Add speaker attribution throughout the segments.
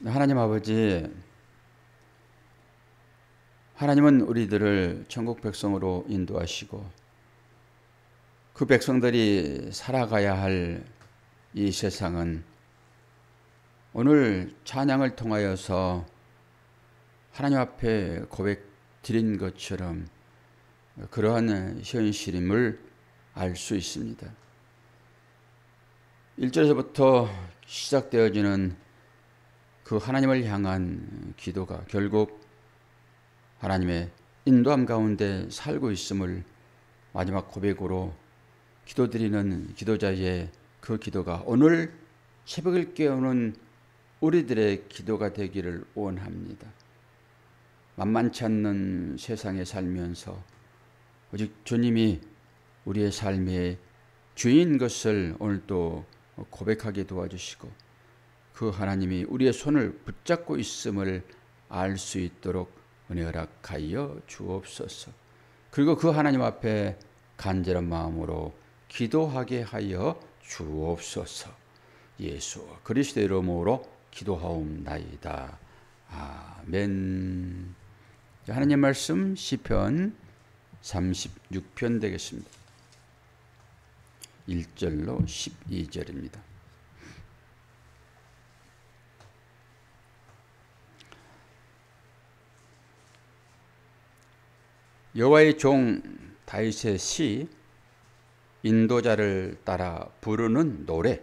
Speaker 1: 하나님 아버지, 하나님은 우리들을 천국 백성으로 인도하시고 그 백성들이 살아가야 할 이 세상은 오늘 찬양을 통하여서 하나님 앞에 고백 드린 것처럼 그러한 현실임을 알 수 있습니다. 1절에서부터 시작되어지는 그 하나님을 향한 기도가 결국 하나님의 인도함 가운데 살고 있음을 마지막 고백으로 기도드리는 기도자의 그 기도가 오늘 새벽을 깨우는 우리들의 기도가 되기를 원합니다. 만만치 않는 세상에 살면서 오직 주님이 우리의 삶의 주인 것을 오늘도 고백하게 도와주시고 그 하나님이 우리의 손을 붙잡고 있음을 알 수 있도록 은혜 허락하여 주옵소서. 그리고 그 하나님 앞에 간절한 마음으로 기도하게 하여 주옵소서. 예수 그리스도의 이름으로 기도하옵나이다. 아멘. 하나님 말씀 시편 36편 되겠습니다. 1절로 12절입니다. 여호와의 종 다윗의 시 인도자를 따라 부르는 노래.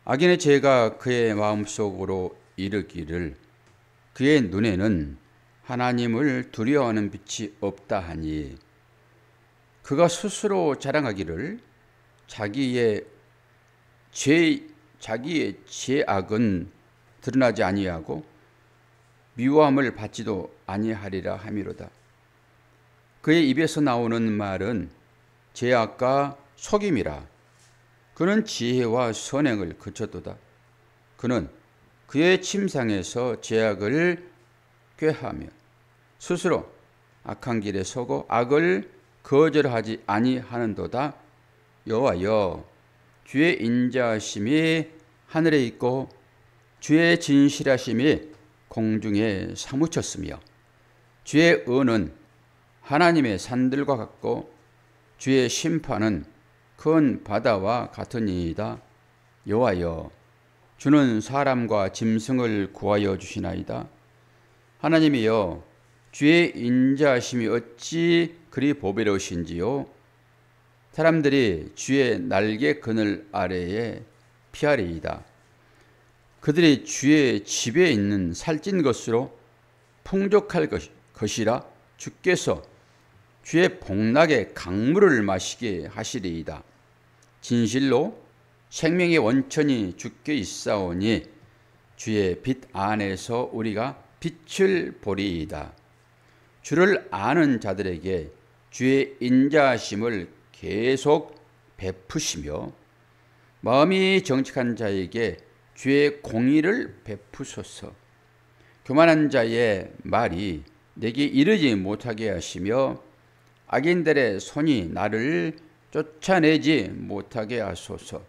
Speaker 1: 악인의 죄가 그의 마음속으로 이르기를 그의 눈에는 하나님을 두려워하는 빛이 없다 하니 그가 스스로 자랑하기를 자기의 죄악은 드러나지 아니하고 미워함을 받지도 아니하리라 함이로다. 그의 입에서 나오는 말은 죄악과 속임이라. 그는 지혜와 선행을 그쳤도다. 그는 그의 침상에서 죄악을 꾀하며 스스로 악한 길에 서고 악을 거절하지 아니하는도다. 여호와여, 주의 인자하심이 하늘에 있고 주의 진실하심이 공중에 사무쳤으며 주의 은은 하나님의 산들과 같고 주의 심판은 큰 바다와 같으니이다. 여호와여, 주는 사람과 짐승을 구하여 주시나이다. 하나님이여, 주의 인자하심이 어찌 그리 보배로우신지요. 사람들이 주의 날개 그늘 아래에 피하리이다. 그들이 주의 집에 있는 살찐 것으로 풍족할 것이라. 주께서 주의 복락의 강물을 마시게 하시리이다. 진실로 생명의 원천이 주께 있사오니 주의 빛 안에서 우리가 빛을 보리이다. 주를 아는 자들에게 주의 인자하심을 계속 베푸시며 마음이 정직한 자에게 주의 공의를 베푸소서. 교만한 자의 말이 내게 이르지 못하게 하시며 악인들의 손이 나를 쫓아내지 못하게 하소서.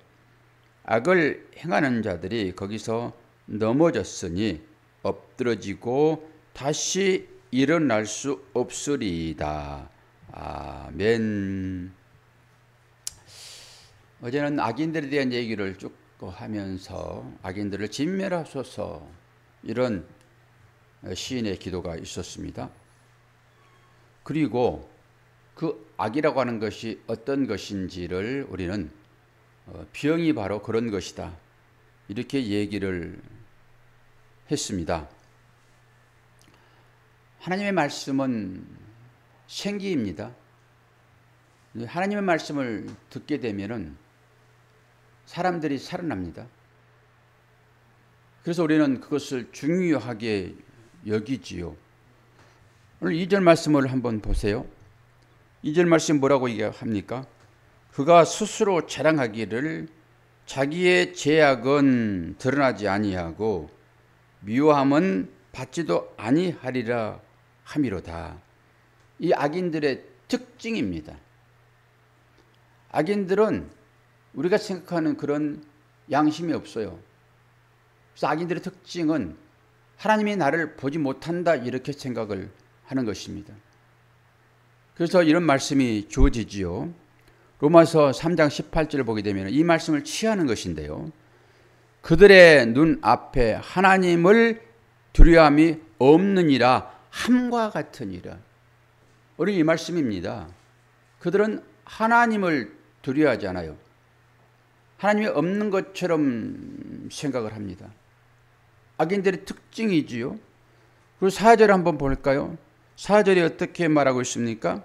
Speaker 1: 악을 행하는 자들이 거기서 넘어졌으니 엎드러지고 다시 일어날 수 없으리이다. 아멘. 어제는 악인들에 대한 얘기를 쭉 하면서 악인들을 진멸하소서 이런 시인의 기도가 있었습니다. 그리고 그 악이라고 하는 것이 어떤 것인지를 우리는 병이 바로 그런 것이다 이렇게 얘기를 했습니다. 하나님의 말씀은 생기입니다. 하나님의 말씀을 듣게 되면은 사람들이 살아납니다. 그래서 우리는 그것을 중요하게 여기지요. 오늘 2절 말씀을 한번 보세요. 2절 말씀 뭐라고 얘기합니까? 그가 스스로 자랑하기를 자기의 죄악은 드러나지 아니하고 미워함은 받지도 아니하리라 함이로다. 이 악인들의 특징입니다. 악인들은 우리가 생각하는 그런 양심이 없어요. 그래서 악인들의 특징은 하나님이 나를 보지 못한다 이렇게 생각을 하는 것입니다. 그래서 이런 말씀이 주어지지요. 로마서 3장 18절을 보게 되면 이 말씀을 취하는 것인데요. 그들의 눈 앞에 하나님을 두려움이 없느니라 함과 같으니라. 우리 이 말씀입니다. 그들은 하나님을 두려워하지 않아요. 하나님이 없는 것처럼 생각을 합니다. 악인들의 특징이지요. 그리고 4절 한번 볼까요? 4절이 어떻게 말하고 있습니까?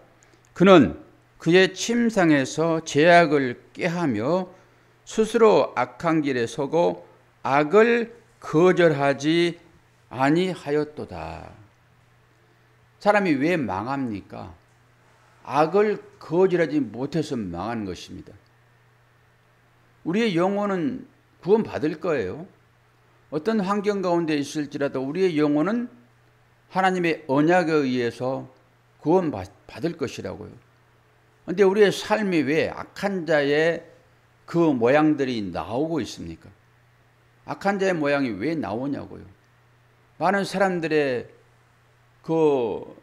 Speaker 1: 그는 그의 침상에서 죄악을 꾀하며 스스로 악한 길에 서고 악을 거절하지 아니하였도다. 사람이 왜 망합니까? 악을 거절하지 못해서 망하는 것입니다. 우리의 영혼은 구원받을 거예요. 어떤 환경 가운데 있을지라도 우리의 영혼은 하나님의 언약에 의해서 구원받을 것이라고요. 그런데 우리의 삶이 왜 악한 자의 그 모양들이 나오고 있습니까? 악한 자의 모양이 왜 나오냐고요. 많은 사람들의 그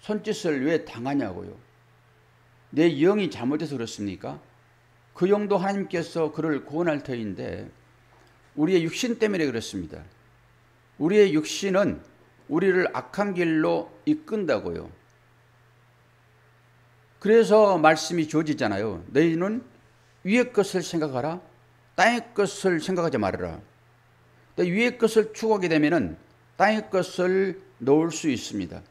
Speaker 1: 손짓을 왜 당하냐고요. 내 영이 잘못해서 그렇습니까? 그 영도 하나님께서 그를 구원할 터인데 우리의 육신 때문에 그렇습니다. 우리의 육신은 우리를 악한 길로 이끈다고요. 그래서 말씀이 주어지잖아요. 너희는 위의 것을 생각하라. 땅의 것을 생각하지 말아라. 위의 것을 추구하게 되면 땅의 것을 놓을 수 있습니다.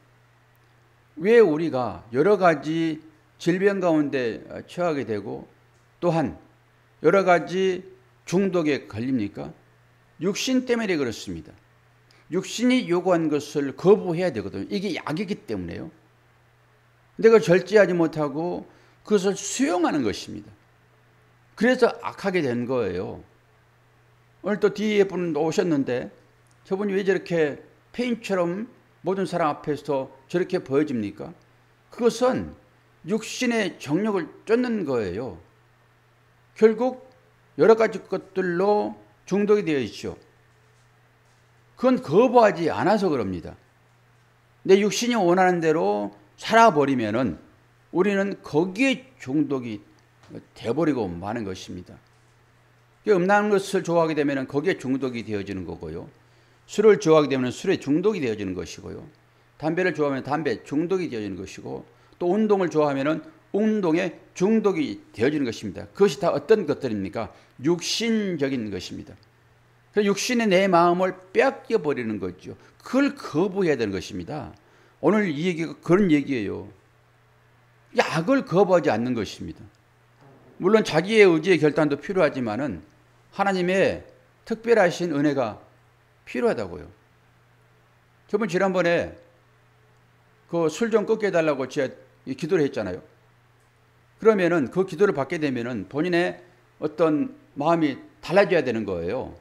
Speaker 1: 왜 우리가 여러 가지 질병 가운데 처하게 되고 또한 여러 가지 중독에 걸립니까? 육신 때문에 그렇습니다. 육신이 요구한 것을 거부해야 되거든요. 이게 약이기 때문에요. 내가 절제하지 못하고 그것을 수용하는 것입니다. 그래서 악하게 된 거예요. 오늘 또 뒤에 분 오셨는데 저분이 왜 저렇게 페인처럼 모든 사람 앞에서 저렇게 보여집니까? 그것은 육신의 정욕을 쫓는 거예요. 결국 여러 가지 것들로 중독이 되어 있죠. 그건 거부하지 않아서 그럽니다. 내 육신이 원하는 대로 살아버리면은 우리는 거기에 중독이 되어버리고 마는 것입니다. 음란한 것을 좋아하게 되면 거기에 중독이 되어지는 거고요. 술을 좋아하게 되면 술에 중독이 되어지는 것이고요. 담배를 좋아하면 담배 중독이 되어지는 것이고 또 운동을 좋아하면 운동에 중독이 되어지는 것입니다. 그것이 다 어떤 것들입니까? 육신적인 것입니다. 그래서 육신의 내 마음을 뺏겨버리는 거죠. 그걸 거부해야 되는 것입니다. 오늘 이 얘기가 그런 얘기예요. 악을 거부하지 않는 것입니다. 물론 자기의 의지의 결단도 필요하지만은 하나님의 특별하신 은혜가 필요하다고요. 저번 지난번에 그 술 좀 끊게 해달라고 제가 기도를 했잖아요. 그러면은 그 기도를 받게 되면은 본인의 어떤 마음이 달라져야 되는 거예요.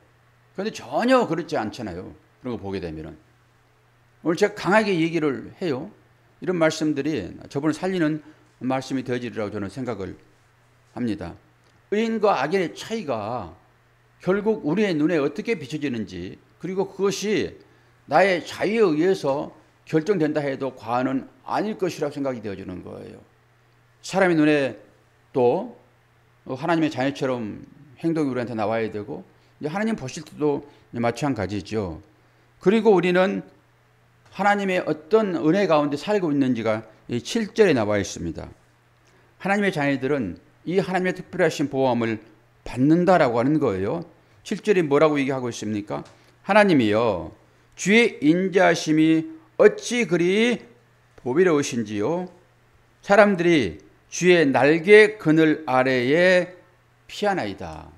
Speaker 1: 그런데 전혀 그렇지 않잖아요. 그런 거 보게 되면은. 오늘 제가 강하게 얘기를 해요. 이런 말씀들이 저분을 살리는 말씀이 되어지리라고 저는 생각을 합니다. 의인과 악인의 차이가 결국 우리의 눈에 어떻게 비춰지는지 그리고 그것이 나의 자유에 의해서 결정된다 해도 과언은 아닐 것이라고 생각이 되어지는 거예요. 사람의 눈에 또 하나님의 자녀처럼 행동이 우리한테 나와야 되고 하나님 보실 때도 마찬가지죠. 그리고 우리는 하나님의 어떤 은혜 가운데 살고 있는지가 7절에 나와 있습니다. 하나님의 자녀들은 이 하나님의 특별하신 보호함을 받는다라고 하는 거예요. 7절이 뭐라고 얘기하고 있습니까? 하나님이여 주의 인자하심이 어찌 그리 보배로우신지요. 사람들이 주의 날개 그늘 아래에 피하나이다.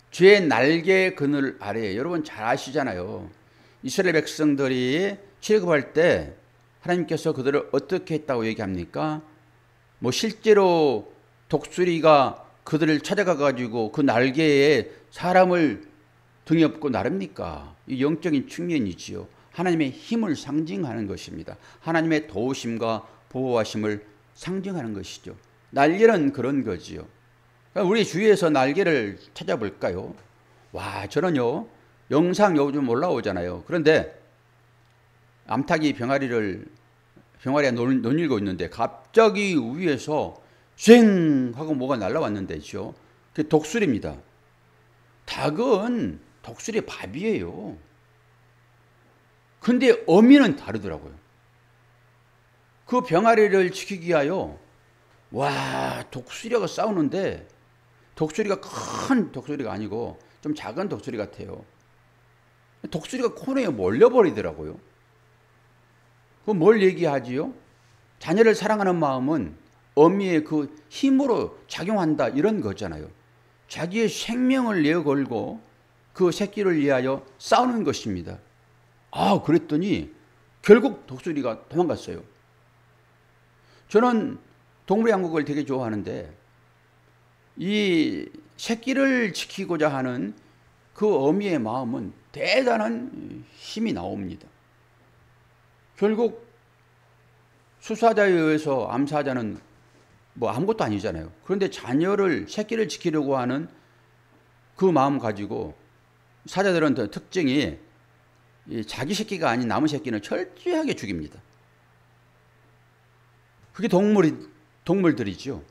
Speaker 1: 주의 날개 그늘 아래에, 여러분 잘 아시잖아요. 이스라엘 백성들이 출애굽할 때 하나님께서 그들을 어떻게 했다고 얘기합니까? 뭐 실제로 독수리가 그들을 찾아가 가지고 그 날개에 사람을 등에 업고 나릅니까? 이 영적인 측면이지요. 하나님의 힘을 상징하는 것입니다. 하나님의 도우심과 보호하심을 상징하는 것이죠. 날개는 그런 거지요. 우리 주위에서 날개를 찾아볼까요? 와, 저는요, 영상 요즘 올라오잖아요. 그런데 암탉이 병아리가 논일고 있는데 갑자기 위에서 쉥 하고 뭐가 날라왔는데죠. 그게 독수리입니다. 닭은 독수리의 밥이에요. 근데 어미는 다르더라고요. 그 병아리를 지키기 위하여 와, 독수리하고 싸우는데 독수리가 큰 독수리가 아니고 좀 작은 독수리 같아요. 독수리가 코너에 몰려버리더라고요. 그 뭘 얘기하지요? 자녀를 사랑하는 마음은 어미의 그 힘으로 작용한다 이런 거잖아요. 자기의 생명을 내걸고 그 새끼를 위하여 싸우는 것입니다. 아, 그랬더니 결국 독수리가 도망갔어요. 저는 동물 양국을 되게 좋아하는데 이 새끼를 지키고자 하는 그 어미의 마음은 대단한 힘이 나옵니다. 결국 수사자에 의해서 암사자는 뭐 아무것도 아니잖아요. 그런데 새끼를 지키려고 하는 그 마음 가지고 사자들은 특징이 자기 새끼가 아닌 남의 새끼는 철저하게 죽입니다. 그게 동물들이죠.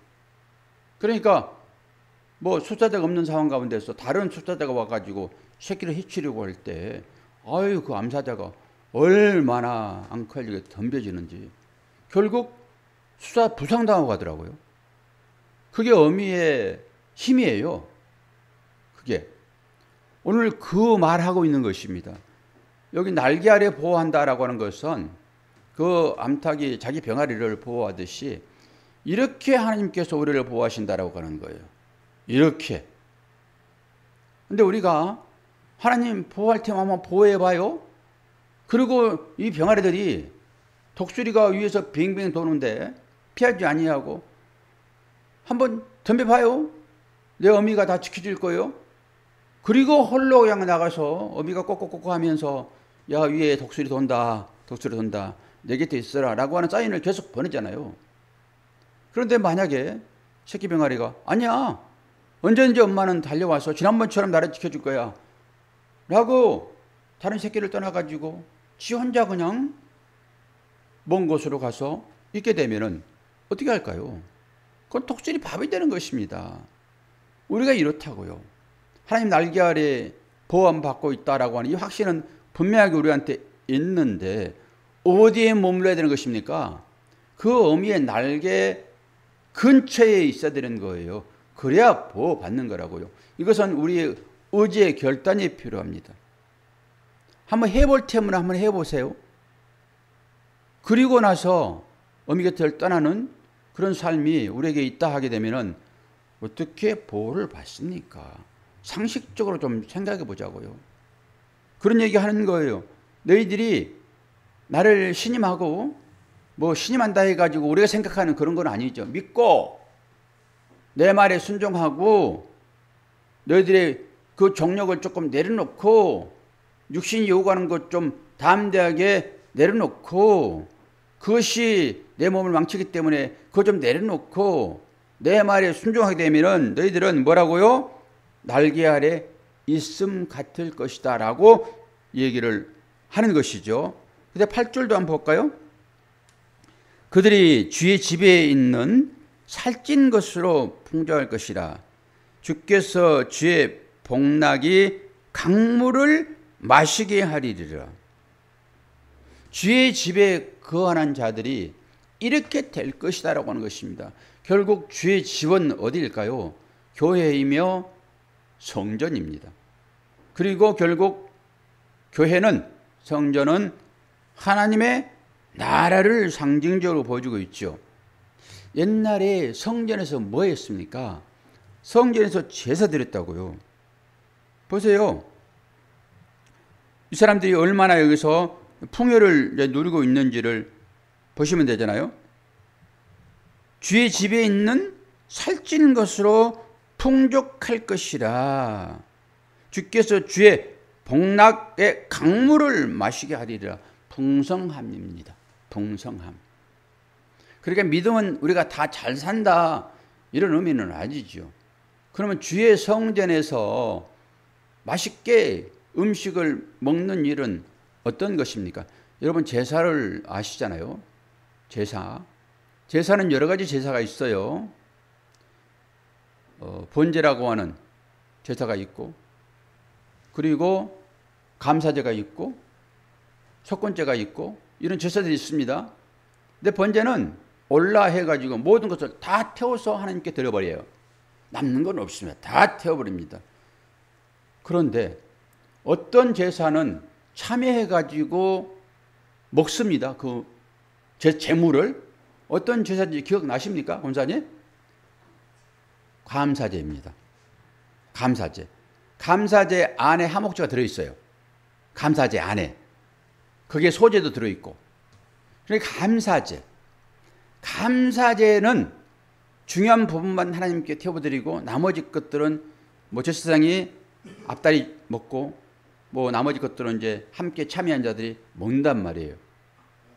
Speaker 1: 그러니까 뭐 수사자가 없는 상황 가운데서 다른 수사자가 와가지고 새끼를 해치려고 할 때, 아유, 그 암사자가 얼마나 앙칼리게 덤벼지는지. 결국 부상당하고 가더라고요. 그게 어미의 힘이에요. 그게. 오늘 그 말하고 있는 것입니다. 여기 날개 아래 보호한다라고 하는 것은 그 암탉이 자기 병아리를 보호하듯이 이렇게 하나님께서 우리를 보호하신다라고 하는 거예요. 이렇게. 근데 우리가 하나님 보호할 테면 한번 보호해봐요. 그리고 이 병아리들이 독수리가 위에서 빙빙 도는데 피하지 아니하고 한번 덤벼봐요. 내 어미가 다 지켜줄 거예요. 그리고 홀로 그냥 나가서 어미가 꼬꼬꼬꼬 하면서 야, 위에 독수리 돈다. 독수리 돈다. 내 곁에 있어라 라고 하는 사인을 계속 보내잖아요. 그런데 만약에 새끼 병아리가 아니야, 언제든지 엄마는 달려와서 지난번처럼 나를 지켜줄 거야 라고 다른 새끼를 떠나가지고 지 혼자 그냥 먼 곳으로 가서 있게 되면은 어떻게 할까요? 그건 독수리 밥이 되는 것입니다. 우리가 이렇다고요. 하나님 날개 아래 보호받고 있다라고 하는 이 확신은 분명하게 우리한테 있는데 어디에 머물러야 되는 것입니까? 그 어미의 날개 근처에 있어야 되는 거예요. 그래야 보호받는 거라고요. 이것은 우리의 의지의 결단이 필요합니다. 한번 해볼 테면 한번 해보세요. 그리고 나서 어미 곁을 떠나는 그런 삶이 우리에게 있다 하게 되면은 어떻게 보호를 받습니까? 상식적으로 좀 생각해 보자고요. 그런 얘기 하는 거예요. 너희들이 나를 신임하고 뭐 신임한다 해가지고 우리가 생각하는 그런 건 아니죠. 믿고 내 말에 순종하고 너희들의 그 정력을 조금 내려놓고 육신이 요구하는 것 좀 담대하게 내려놓고 그것이 내 몸을 망치기 때문에 그거 좀 내려놓고 내 말에 순종하게 되면은 너희들은 뭐라고요? 날개 아래 있음 같을 것이다 라고 얘기를 하는 것이죠. 근데 8절도 한번 볼까요? 그들이 주의 집에 있는 살찐 것으로 풍족할 것이라. 주께서 주의 복락이 강물을 마시게 하리리라. 주의 집에 거하는 자들이 이렇게 될 것이다 라고 하는 것입니다. 결국 주의 집은 어디일까요? 교회이며 성전입니다. 그리고 결국 교회는, 성전은 하나님의 나라를 상징적으로 보여주고 있죠. 옛날에 성전에서 뭐 했습니까? 성전에서 제사 드렸다고요. 보세요. 이 사람들이 얼마나 여기서 풍요를 누리고 있는지를 보시면 되잖아요. 주의 집에 있는 살찐 것으로 풍족할 것이라. 주께서 주의 복락의 강물을 마시게 하리라. 풍성함입니다. 풍성함. 그러니까 믿음은 우리가 다 잘 산다 이런 의미는 아니죠. 그러면 주의 성전에서 맛있게 음식을 먹는 일은 어떤 것입니까? 여러분 제사를 아시잖아요. 제사는 여러 가지 제사가 있어요. 번제라고 하는 제사가 있고, 그리고 감사제가 있고, 속건제가 있고, 이런 제사들이 있습니다. 근데 번제는 올라 해가지고 모든 것을 다 태워서 하나님께 드려버려요. 남는 건 없습니다. 다 태워버립니다. 그런데 어떤 제사는 참여해가지고 먹습니다. 그 제물을. 어떤 제사인지 기억나십니까, 권사님? 감사제입니다. 감사제. 감사제 안에 하목제가 들어있어요. 감사제 안에. 거기에 소제도 들어있고. 그러니까 감사제는 중요한 부분만 하나님께 태워드리고 나머지 것들은 뭐 제사장이 앞다리 먹고 뭐 나머지 것들은 이제 함께 참여한 자들이 먹는단 말이에요.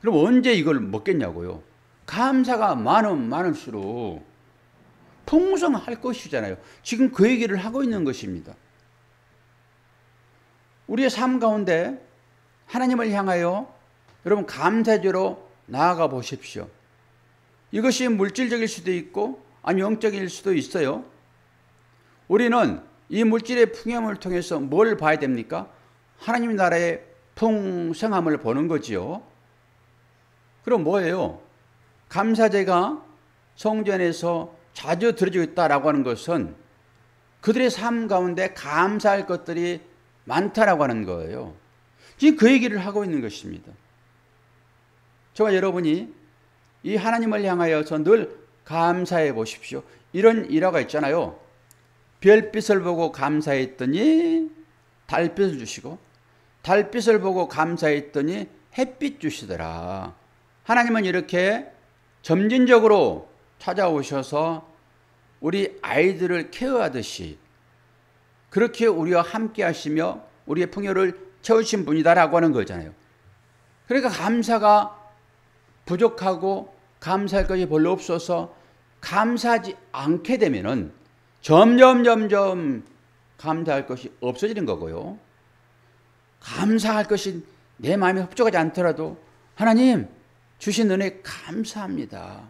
Speaker 1: 그럼 언제 이걸 먹겠냐고요. 감사가 많을수록 풍성할 것이잖아요. 지금 그 얘기를 하고 있는 것입니다. 우리의 삶 가운데 하나님을 향하여 여러분 감사제로 나아가 보십시오. 이것이 물질적일 수도 있고 아니 영적일 수도 있어요. 우리는 이 물질의 풍요함을 통해서 뭘 봐야 됩니까? 하나님 나라의 풍성함을 보는 거지요. 그럼 뭐예요? 감사제가 성전에서 자주 드려지고 있다라고 하는 것은 그들의 삶 가운데 감사할 것들이 많다라고 하는 거예요. 지금 그 얘기를 하고 있는 것입니다. 저와 여러분이 이 하나님을 향하여서 늘 감사해 보십시오. 이런 일화가 있잖아요. 별빛을 보고 감사했더니 달빛을 주시고 달빛을 보고 감사했더니 햇빛 주시더라. 하나님은 이렇게 점진적으로 찾아오셔서 우리 아이들을 케어하듯이 그렇게 우리와 함께 하시며 우리의 풍요를 채우신 분이다라고 하는 거잖아요. 그러니까 감사가 부족하고 감사할 것이 별로 없어서 감사하지 않게 되면은 점점 감사할 것이 없어지는 거고요. 감사할 것이 내 마음에 흡족하지 않더라도 하나님 주신 은혜 감사합니다.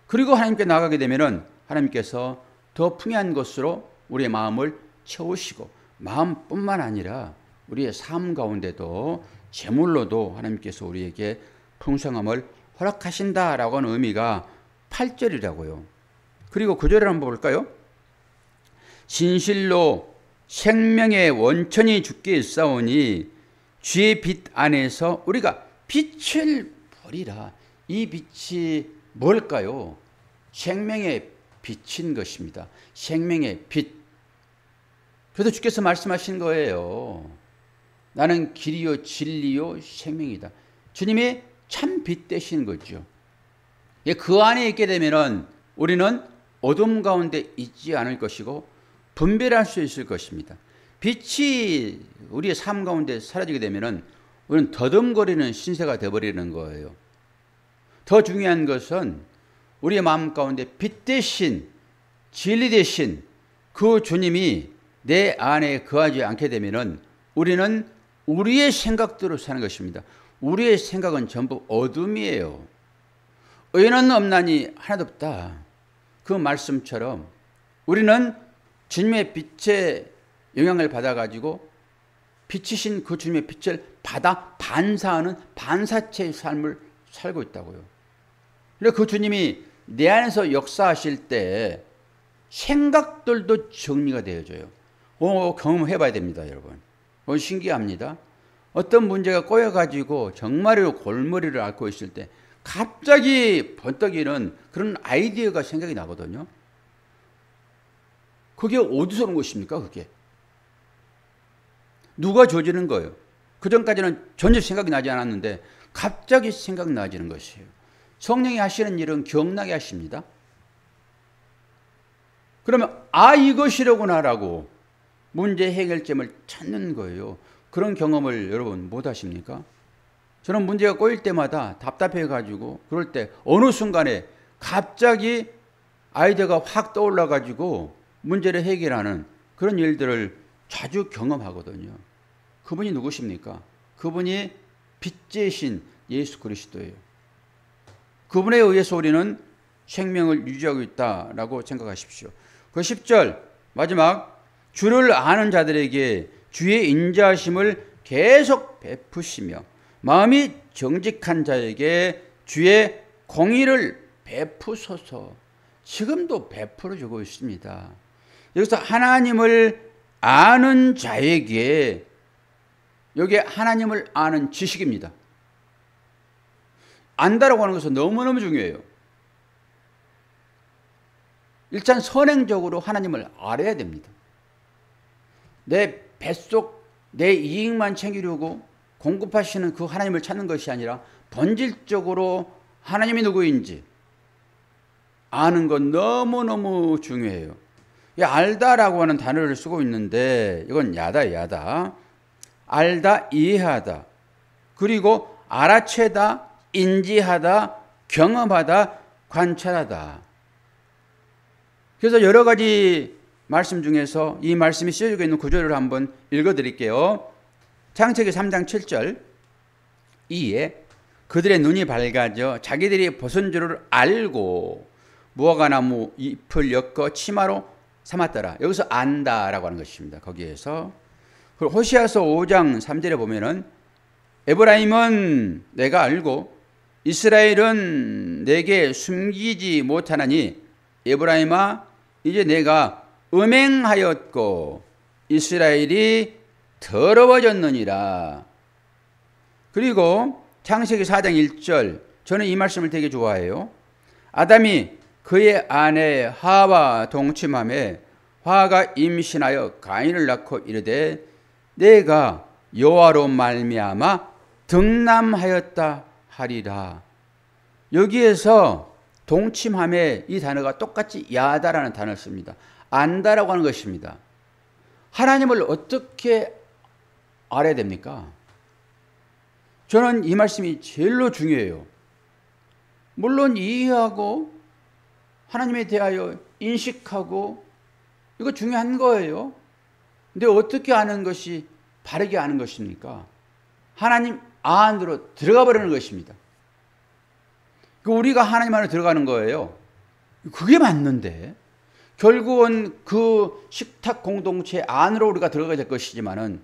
Speaker 1: 그리고 하나님께 나가게 되면은 하나님께서 더 풍요한 것으로 우리의 마음을 채우시고 마음뿐만 아니라 우리의 삶 가운데도 재물로도 하나님께서 우리에게 풍성함을 허락하신다라고 하는 의미가 8절이라고요. 그리고 9절을 한번 볼까요? 진실로 생명의 원천이 주께 있사오니 주의 빛 안에서 우리가 빛을 보리라. 이 빛이 뭘까요? 생명의 빛인 것입니다. 생명의 빛. 그래서 주께서 말씀하신 거예요. 나는 길이요 진리요 생명이다. 주님이 참 빛 되시는 거죠. 그 안에 있게 되면은 우리는 어둠 가운데 있지 않을 것이고 분별할 수 있을 것입니다. 빛이 우리의 삶 가운데 사라지게 되면은 우리는 더듬거리는 신세가 되어버리는 거예요. 더 중요한 것은 우리의 마음 가운데 빛 대신 진리 대신 그 주님이 내 안에 거하지 않게 되면은 우리는 우리의 생각대로 사는 것입니다. 우리의 생각은 전부 어둠이에요. 의인은 없나니 하나도 없다. 그 말씀처럼 우리는 주님의 빛의 영향을 받아가지고 빛이신 그 주님의 빛을 받아 반사하는 반사체의 삶을 살고 있다고요. 그래서 그 주님이 내 안에서 역사하실 때 생각들도 정리가 되어져요. 경험해봐야 됩니다, 여러분. 신기합니다. 어떤 문제가 꼬여가지고 정말로 골머리를 앓고 있을 때 갑자기 번뜩이는 그런 아이디어가 생각이 나거든요. 그게 어디서 오는 것입니까, 그게? 누가 줘주는 거예요? 그 전까지는 전혀 생각이 나지 않았는데 갑자기 생각나지는 것이에요. 성령이 하시는 일은 기억나게 하십니다. 그러면 이것이로구나라고 문제 해결점을 찾는 거예요. 그런 경험을 여러분 못 하십니까? 저는 문제가 꼬일 때마다 답답해가지고 그럴 때 어느 순간에 갑자기 아이디어가 확 떠올라가지고 문제를 해결하는 그런 일들을 자주 경험하거든요. 그분이 누구십니까? 그분이 빛의 신 예수 그리스도예요. 그분에 의해서 우리는 생명을 유지하고 있다라고 생각하십시오. 그 10절 마지막, 주를 아는 자들에게 주의 인자하심을 계속 베푸시며 마음이 정직한 자에게 주의 공의를 베푸소서. 지금도 베풀어 주고 있습니다. 여기서 하나님을 아는 자에게, 여기에 하나님을 아는 지식입니다. 안다라고 하는 것은 너무너무 중요해요. 일단 선행적으로 하나님을 알아야 됩니다. 내 뱃속 내 이익만 챙기려고 공급하시는 그 하나님을 찾는 것이 아니라 본질적으로 하나님이 누구인지 아는 건 너무너무 중요해요. 이 알다라고 하는 단어를 쓰고 있는데 이건 야다. 알다, 이해하다, 그리고 알아채다, 인지하다, 경험하다, 관찰하다. 그래서 여러 가지 말씀 중에서 이 말씀이 쓰여지고 있는 구절을 한번 읽어드릴게요. 창세기 3장 7절, 이에 그들의 눈이 밝아져 자기들이 벗은 줄을 알고 무화과나무 잎을 엮어 치마로 삼았더라. 여기서 안다라고 하는 것입니다. 거기에서 호시아서 5장 3절에 보면은 에브라임은 내가 알고 이스라엘은 내게 숨기지 못하나니 에브라임아 이제 내가 음행하였고 이스라엘이 더러워졌느니라. 그리고 창세기 4장 1절, 저는 이 말씀을 되게 좋아해요. 아담이 그의 아내 하와 동침함에 하가 임신하여 가인을 낳고 이르되 내가 여호와로 말미암아 득남하였다 하리라. 여기에서 동침함에 이 단어가 똑같이 야다라는 단어를 씁니다. 안다라고 하는 것입니다. 하나님을 어떻게 알아야 됩니까? 저는 이 말씀이 제일로 중요해요. 물론 이해하고 하나님에 대하여 인식하고 이거 중요한 거예요. 근데 어떻게 아는 것이 바르게 아는 것입니까? 하나님 안으로 들어가 버리는 것입니다. 우리가 하나님 안으로 들어가는 거예요. 그게 맞는데 결국은 그 식탁 공동체 안으로 우리가 들어가야 될 것이지만은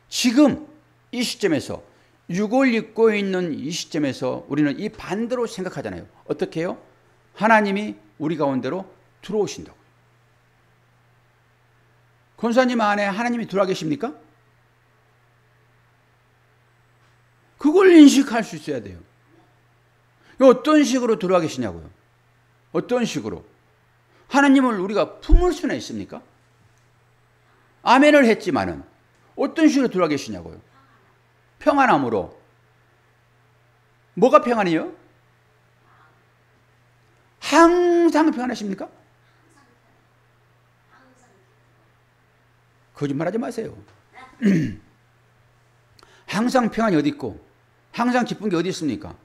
Speaker 1: 지금 이 시점에서 육을 입고 있는 이 시점에서 우리는 이 반대로 생각하잖아요. 어떻게 해요? 하나님이 우리 가운데로 들어오신다고요. 권사님 안에 하나님이 들어와 계십니까? 그걸 인식할 수 있어야 돼요. 어떤 식으로 들어와 계시냐고요. 어떤 식으로. 하나님을 우리가 품을 수는 있습니까? 아멘을 했지만은 어떤 식으로 들어와 계시냐고요. 평안함으로. 뭐가 평안이요? 항상 평안하십니까? 거짓말하지 마세요. 항상 평안이 어디 있고 항상 기쁜 게 어디 있습니까?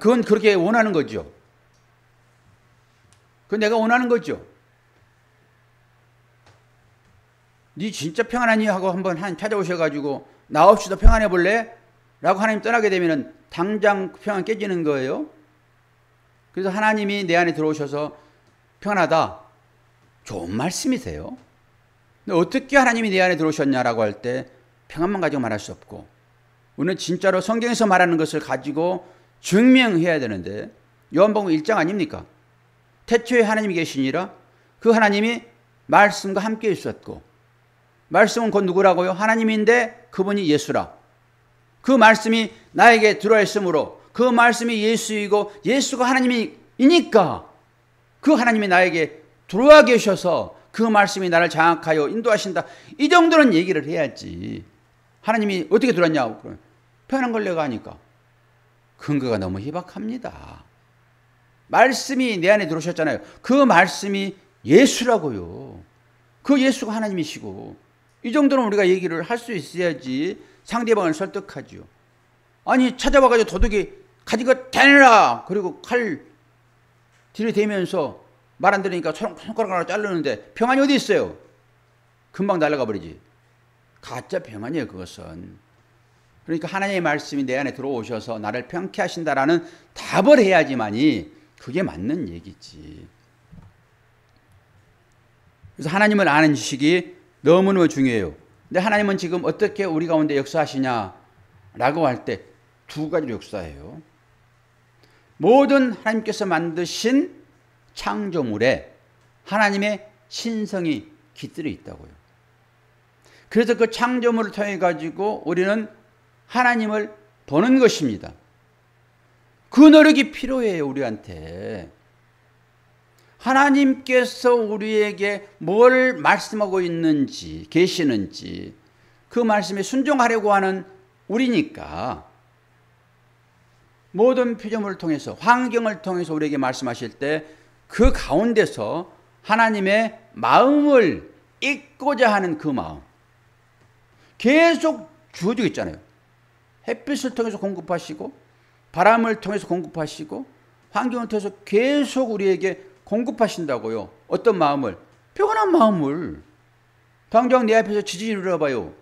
Speaker 1: 그건 그렇게 원하는 거죠. 그건 내가 원하는 거죠. 네 진짜 평안하니 하고 한번 찾아오셔가지고 나 없이도 평안해 볼래? 라고 하나님 떠나게 되면 당장 평안 깨지는 거예요. 그래서 하나님이 내 안에 들어오셔서 평안하다. 좋은 말씀이세요. 근데 어떻게 하나님이 내 안에 들어오셨냐라고 할 때 평안만 가지고 말할 수 없고 우리는 진짜로 성경에서 말하는 것을 가지고 증명해야 되는데 요한복음 1장 아닙니까? 태초에 하나님이 계시니라. 그 하나님이 말씀과 함께 있었고 말씀은 곧 누구라고요? 하나님인데 그분이 예수라. 그 말씀이 나에게 들어와 있으므로 그 말씀이 예수이고 예수가 하나님이니까 그 하나님이 나에게 들어와 계셔서 그 말씀이 나를 장악하여 인도하신다. 이 정도는 얘기를 해야지. 하나님이 어떻게 들어왔냐고. 편한 걸 내가 하니까. 근거가 너무 희박합니다. 말씀이 내 안에 들어오셨잖아요. 그 말씀이 예수라고요. 그 예수가 하나님이시고 이 정도는 우리가 얘기를 할 수 있어야지 상대방을 설득하죠. 아니 찾아와가지고 도둑이 가진 거 대내라 그리고 칼 들이대면서 말 안 들으니까 손가락 하나 자르는데 평안이 어디 있어요? 금방 날아가 버리지. 가짜 평안이에요, 그것은. 그러니까 하나님의 말씀이 내 안에 들어오셔서 나를 평안케 하신다라는 답을 해야지만이 그게 맞는 얘기지. 그래서 하나님을 아는 지식이 너무너무 중요해요. 근데 하나님은 지금 어떻게 우리 가운데 역사하시냐라고 할 때 두 가지로 역사해요. 모든 하나님께서 만드신 창조물에 하나님의 신성이 깃들어 있다고요. 그래서 그 창조물을 통해 가지고 우리는 하나님을 보는 것입니다. 그 노력이 필요해요, 우리한테. 하나님께서 우리에게 뭘 말씀하고 있는지, 계시는지 그 말씀에 순종하려고 하는 우리니까 모든 피조물을 통해서, 환경을 통해서 우리에게 말씀하실 때 그 가운데서 하나님의 마음을 읽고자 하는 그 마음 계속 주어지고 있잖아요. 햇빛을 통해서 공급하시고 바람을 통해서 공급하시고 환경을 통해서 계속 우리에게 공급하신다고요. 어떤 마음을? 평안한 마음을. 당장 내 앞에서 지진이 일어나봐요.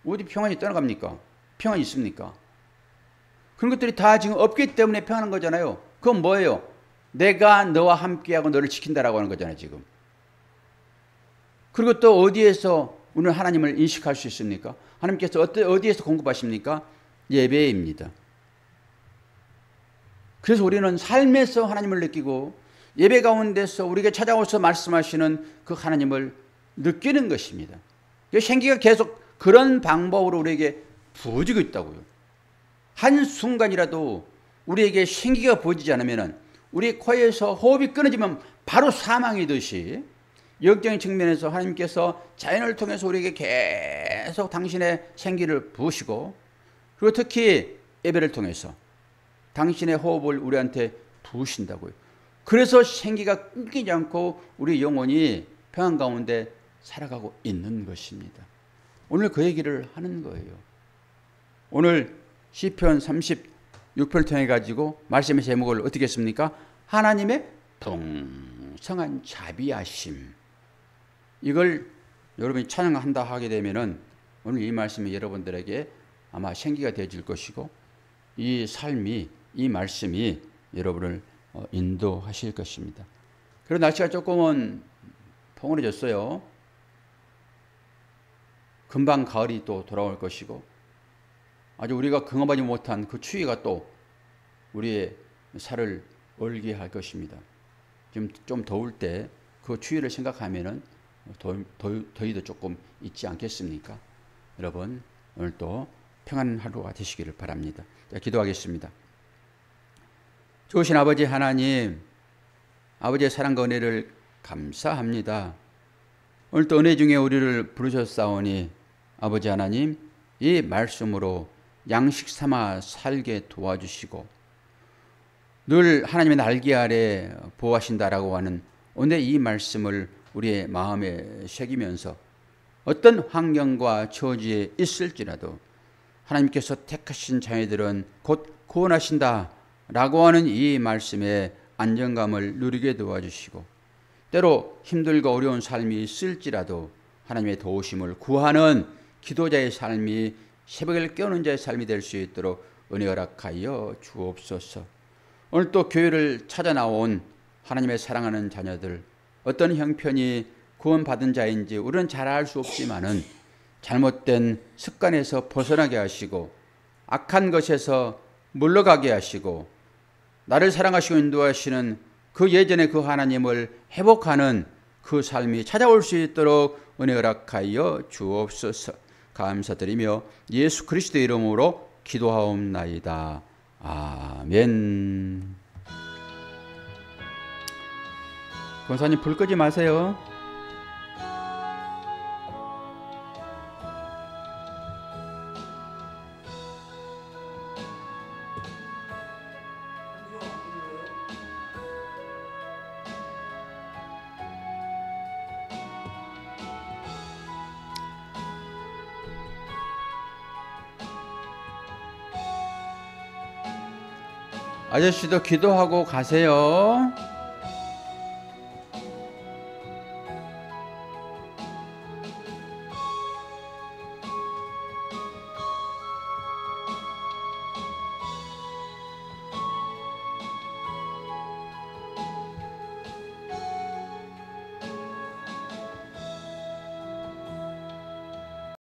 Speaker 1: 어디 평안이 떠나갑니까? 평안이 있습니까? 그런 것들이 다 지금 없기 때문에 평안한 거잖아요. 그건 뭐예요? 내가 너와 함께하고 너를 지킨다라고 하는 거잖아요, 지금. 그리고 또 어디에서 오늘 하나님을 인식할 수 있습니까? 하나님께서 어디에서 공급하십니까? 예배입니다. 그래서 우리는 삶에서 하나님을 느끼고 예배 가운데서 우리에게 찾아오셔서 말씀하시는 그 하나님을 느끼는 것입니다. 생기가 계속 그런 방법으로 우리에게 부어지고 있다고요. 한순간이라도 우리에게 생기가 부어지지 않으면 우리 코에서 호흡이 끊어지면 바로 사망이듯이 영적인 측면에서 하나님께서 자연을 통해서 우리에게 계속 당신의 생기를 부으시고 그리고 특히 예배를 통해서 당신의 호흡을 우리한테 부으신다고요. 그래서 생기가 끊기지 않고 우리 영혼이 평안 가운데 살아가고 있는 것입니다. 오늘 그 얘기를 하는 거예요. 오늘 시편 36편을 통해 가지고 말씀의 제목을 어떻게 했습니까? 하나님의 풍성한 자비하심. 이걸 여러분이 찬양한다 하게 되면은 오늘 이 말씀이 여러분들에게 아마 생기가 되어질 것이고 이 삶이, 이 말씀이 여러분을 인도하실 것입니다. 그리고 날씨가 조금은 포근해졌어요. 금방 가을이 또 돌아올 것이고 아주 우리가 경험하지 못한 그 추위가 또 우리의 살을 얼게 할 것입니다. 지금 좀 더울 때 그 추위를 생각하면은 더위도 조금 있지 않겠습니까? 여러분 오늘 또 평안한 하루가 되시기를 바랍니다. 자, 기도하겠습니다. 좋으신 아버지 하나님, 아버지의 사랑과 은혜를 감사합니다. 오늘 또 은혜 중에 우리를 부르셨사오니 아버지 하나님 이 말씀으로 양식 삼아 살게 도와주시고 늘 하나님의 날개 아래 보호하신다라고 하는 오늘 이 말씀을 우리의 마음에 새기면서 어떤 환경과 처지에 있을지라도 하나님께서 택하신 자녀들은 곧 구원하신다라고 하는 이 말씀에 안정감을 누리게 도와주시고 때로 힘들고 어려운 삶이 있을지라도 하나님의 도우심을 구하는 기도자의 삶이 새벽을 깨우는 자의 삶이 될 수 있도록 은혜 허락하여 주옵소서. 오늘 또 교회를 찾아 나온 하나님의 사랑하는 자녀들 어떤 형편이 구원받은 자인지 우리는 잘 알 수 없지만은 잘못된 습관에서 벗어나게 하시고 악한 것에서 물러가게 하시고 나를 사랑하시고 인도하시는 그 예전의 그 하나님을 회복하는 그 삶이 찾아올 수 있도록 은혜 허락하여 주옵소서. 감사드리며 예수 그리스도의 이름으로 기도하옵나이다. 아멘. 권사님 불 끄지 마세요. 아저씨도 기도하고 가세요.